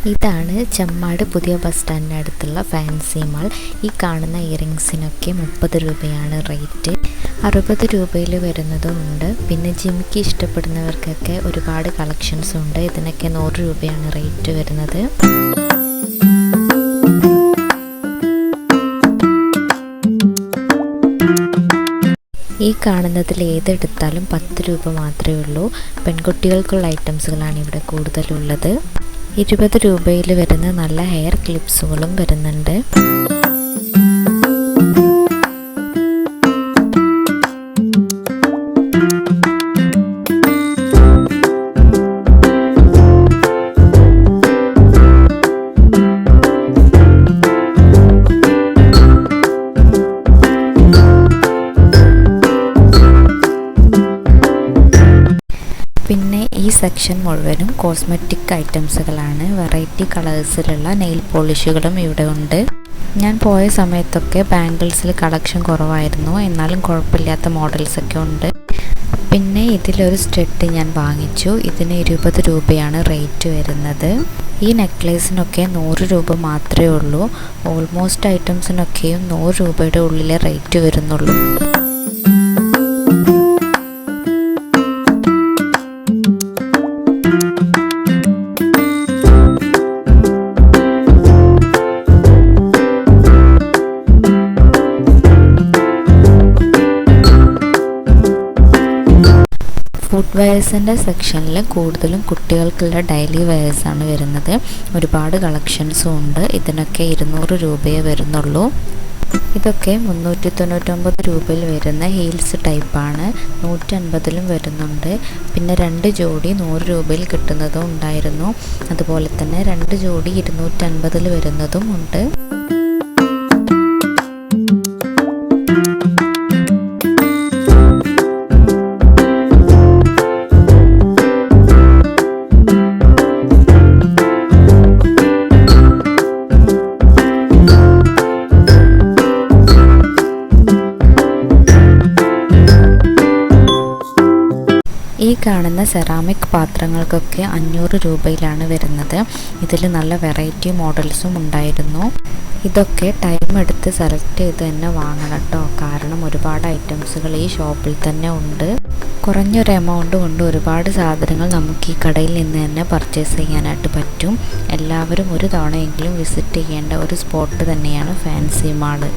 ഇതാണ് ചെമ്മാട് പുതിയ bus സ്റ്റാൻഡിനടുത്തുള്ള fancy mall. ഈ കാണുന്ന ഇയറിങ്സിനൊക്കെ 30 രൂപയാണ് റേറ്റ്. 60 രൂപയിൽ വരുന്നതും ഉണ്ട്. പിന്നെ ജിമിക്ക് ഇഷ്ടപ്പെടുന്നവർക്കൊക്കെ ഒരുപാട് കളക്ഷൻസ് ഉണ്ട്. ഇതിനൊക്കെ 100 രൂപയാണ് റേറ്റ് വരുന്നത്. ഈ കാണുന്നതിൽ ഏതെടുത്താലും 10 രൂപ മാത്രമേ ഉള്ളൂ. പെൺകുട്ടികൾക്കുള്ള ഐറ്റംസുകളാണ് ഇവിടെ കൂടുതലുള്ളത്. 20 രൂപയിൽ വരുന്ന നല്ല ഹെയർ ക്ലിപ്സുകളും വരുന്നുണ്ട്. പിന്നെ ഈ സെക്ഷൻ മുഴുവനും കോസ്മെറ്റിക് ഐറ്റംസുകളാണ്. വെറൈറ്റി കളേഴ്സിലുള്ള നെയിൽ പോളിഷുകളും ഇവിടെ ഉണ്ട്. ഞാൻ പോയ സമയത്തൊക്കെ ബാംഗിൾസിൽ കളക്ഷൻ കുറവായിരുന്നു, എന്നാലും കുഴപ്പമില്ലാത്ത മോഡൽസൊക്കെ ഉണ്ട്. പിന്നെ ഇതിലൊരു സ്റ്റഡ് ഞാൻ വാങ്ങിച്ചു. ഇതിന് 20 രൂപയാണ് റേറ്റ് വരുന്നത്. ഈ നെക്ലേസിനൊക്കെ 100 രൂപ മാത്രമേ ഉള്ളൂ. ഓൾമോസ്റ്റ് ഐറ്റംസിനൊക്കെയും 100 രൂപയുടെ ഉള്ളിലെ റേറ്റ് വരുന്നുള്ളൂ. ഫുഡ് വെയർസിൻ്റെ സെക്ഷനിൽ കൂടുതലും കുട്ടികൾക്കുള്ള ഡെയിലി വെയർസാണ് വരുന്നത്. ഒരുപാട് കളക്ഷൻസും ഉണ്ട്. ഇതിനൊക്കെ 200 രൂപയേ വരുന്നുള്ളൂ. ഇതൊക്കെ 399 രൂപയിൽ വരുന്ന ഹീൽസ് ടൈപ്പാണ്. 150ലും വരുന്നുണ്ട്. പിന്നെ 2 ജോഡി 100 രൂപയിൽ കിട്ടുന്നതും ഉണ്ടായിരുന്നു. അതുപോലെ തന്നെ 2 ജോഡി 250ൽ വരുന്നതും ഉണ്ട്. ഈ കാണുന്ന സെറാമിക് പാത്രങ്ങൾക്കൊക്കെ 500 രൂപയിലാണ് വരുന്നത്. ഇതിൽ നല്ല വെറൈറ്റി മോഡൽസും ഉണ്ടായിരുന്നു. ഇതൊക്കെ ടൈം എടുത്ത് സെലക്ട് ചെയ്ത് തന്നെ വാങ്ങണം കേട്ടോ, കാരണം ഒരുപാട് ഐറ്റംസുകൾ ഈ ഷോപ്പിൽ തന്നെ ഉണ്ട്. കുറഞ്ഞൊരു എമൗണ്ട് കൊണ്ട് ഒരുപാട് സാധനങ്ങൾ നമുക്ക് ഈ കടയിൽ നിന്ന് തന്നെ പർച്ചേസ് ചെയ്യാനായിട്ട് പറ്റും. എല്ലാവരും ഒരു തവണയെങ്കിലും വിസിറ്റ് ചെയ്യേണ്ട ഒരു സ്പോട്ട് തന്നെയാണ് ഫാൻസി മാള്.